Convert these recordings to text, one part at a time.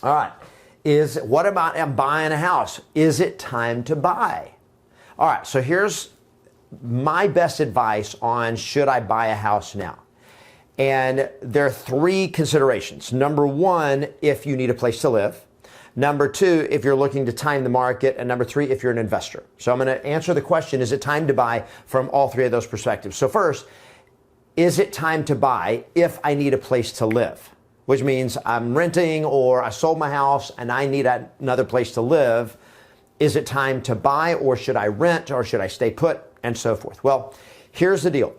All right. What about I'm buying a house? Is it time to buy? All right. So here's my best advice on should I buy a house now? And there are three considerations. Number one, if you need a place to live. Number two, if you're looking to time the market. And number three, if you're an investor. So I'm going to answer the question, is it time to buy, from all three of those perspectives. So first, is it time to buy if I need a place to live? Which means I'm renting or I sold my house and I need another place to live. Is it time to buy, or should I rent, or should I stay put, and so forth? Well, here's the deal.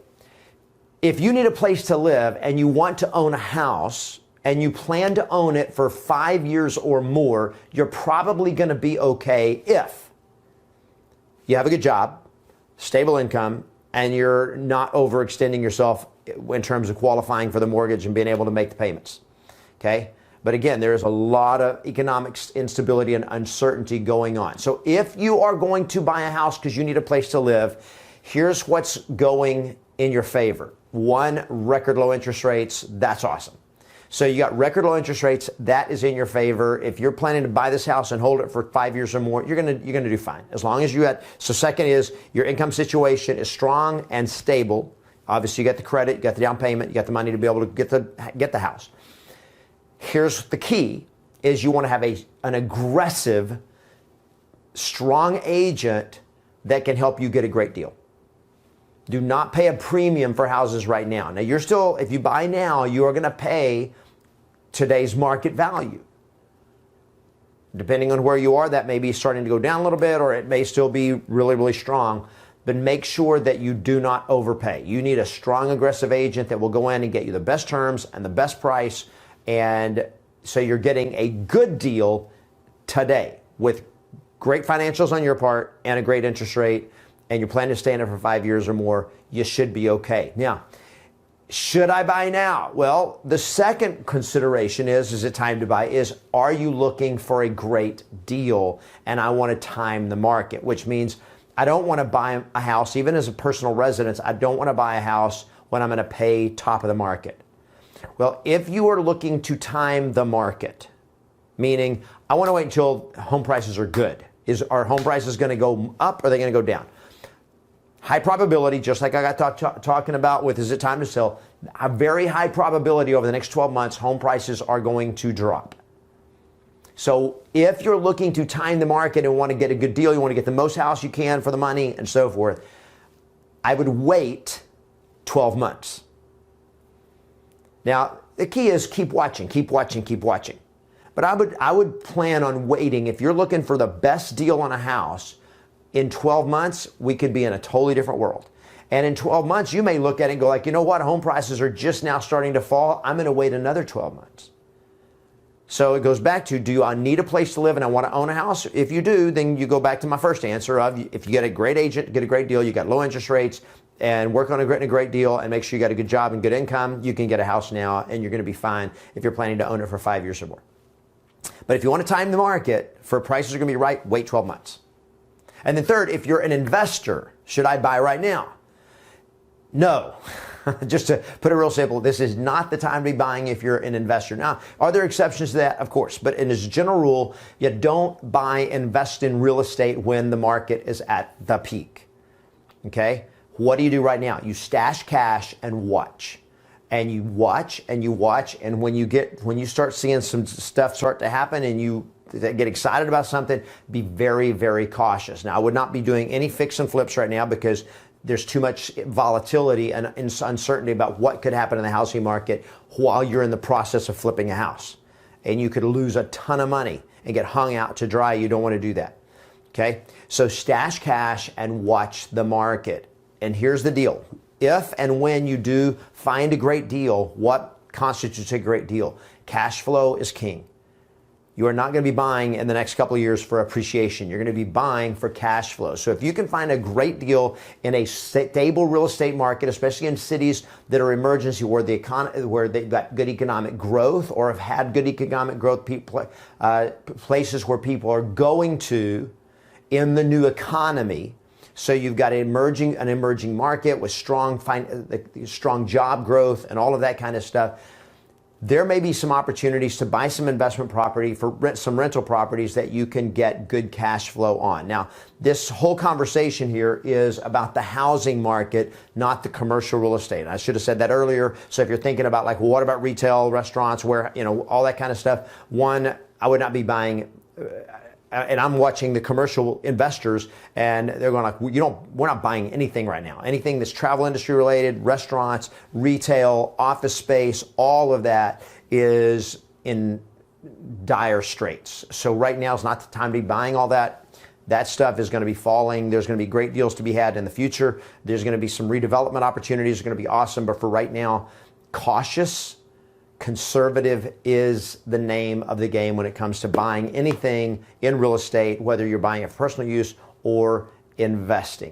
If you need a place to live and you want to own a house and you plan to own it for 5 years or more, you're probably going to be okay if you have a good job, stable income, and you're not overextending yourself in terms of qualifying for the mortgage and being able to make the payments. Okay? But again, there's a lot of economic instability and uncertainty going on. So if you are going to buy a house because you need a place to live, here's what's going in your favor. One, record low interest rates. That's awesome. So you got record low interest rates. That is in your favor. If you're planning to buy this house and hold it for 5 years or more, you're gonna do fine. As long as you had. So second is your income situation is strong and stable. Obviously, you got the credit, you got the down payment, you got the money to be able to get the house. Here's the key, is you want to have an aggressive, strong agent that can help you get a great deal. Do not pay a premium for houses right now. Now, if you buy now, you are going to pay today's market value. Depending on where you are, that may be starting to go down a little bit, or it may still be really, really strong. But make sure that you do not overpay. You need a strong, aggressive agent that will go in and get you the best terms and the best price. And so you're getting a good deal today with great financials on your part and a great interest rate, and you're planning to stay in it for 5 years or more, you should be okay. Now, should I buy now? Well, the second consideration is it time to buy, are you looking for a great deal? And I want to time the market, which means I don't want to buy a house, even as a personal residence, I don't want to buy a house when I'm going to pay top of the market. Well, if you are looking to time the market, meaning I want to wait until home prices are good. Are home prices going to go up, or are they going to go down? High probability, just like I got talking about with is it time to sell, a very high probability over the next 12 months, home prices are going to drop. So if you're looking to time the market and want to get a good deal, you want to get the most house you can for the money and so forth, I would wait 12 months. Now, the key is keep watching. But I would plan on waiting. If you're looking for the best deal on a house, in 12 months, we could be in a totally different world. And in 12 months, you may look at it and go like, you know what, home prices are just now starting to fall. I'm going to wait another 12 months. So it goes back to, do I need a place to live and I want to own a house? If you do, then you go back to my first answer of, if you get a great agent, get a great deal, you got low interest rates, and work on a great deal and make sure you got a good job and good income, you can get a house now and you're going to be fine if you're planning to own it for 5 years or more. But if you want to time the market for prices are going to be right, wait 12 months. And then third, if you're an investor, should I buy right now? No. Just to put it real simple, this is not the time to be buying if you're an investor. Now, are there exceptions to that? Of course. But as a general rule, you don't invest in real estate when the market is at the peak. Okay? What do you do right now? You stash cash and watch. And you watch and you watch. And when you start seeing some stuff start to happen and you get excited about something, be very, very cautious. Now, I would not be doing any fix and flips right now because there's too much volatility and uncertainty about what could happen in the housing market while you're in the process of flipping a house. And you could lose a ton of money and get hung out to dry. You don't want to do that. Okay? So stash cash and watch the market. And here's the deal. If and when you do find a great deal, what constitutes a great deal? Cash flow is king. You are not going to be buying in the next couple of years for appreciation. You're going to be buying for cash flow. So if you can find a great deal in a stable real estate market, especially in cities that are emergency, where they've got good economic growth or have had good economic growth, places where people are going to in the new economy. So you've got an emerging market with strong job growth and all of that kind of stuff. there may be some opportunities to buy some investment property for some rental properties that you can get good cash flow on. Now, this whole conversation here is about the housing market, not the commercial real estate. I should have said that earlier. So if you're thinking about like, well, what about retail, restaurants, where, all that kind of stuff? One, I would not be buying, and I'm watching the commercial investors, and they're going like, we're not buying anything right now. Anything that's travel industry related, restaurants, retail, office space, all of that is in dire straits. So right now is not the time to be buying all that. That stuff is going to be falling. There's going to be great deals to be had in the future. There's going to be some redevelopment opportunities. It's going to be awesome. But for right now, cautious. Conservative is the name of the game when it comes to buying anything in real estate, whether you're buying it for personal use or investing.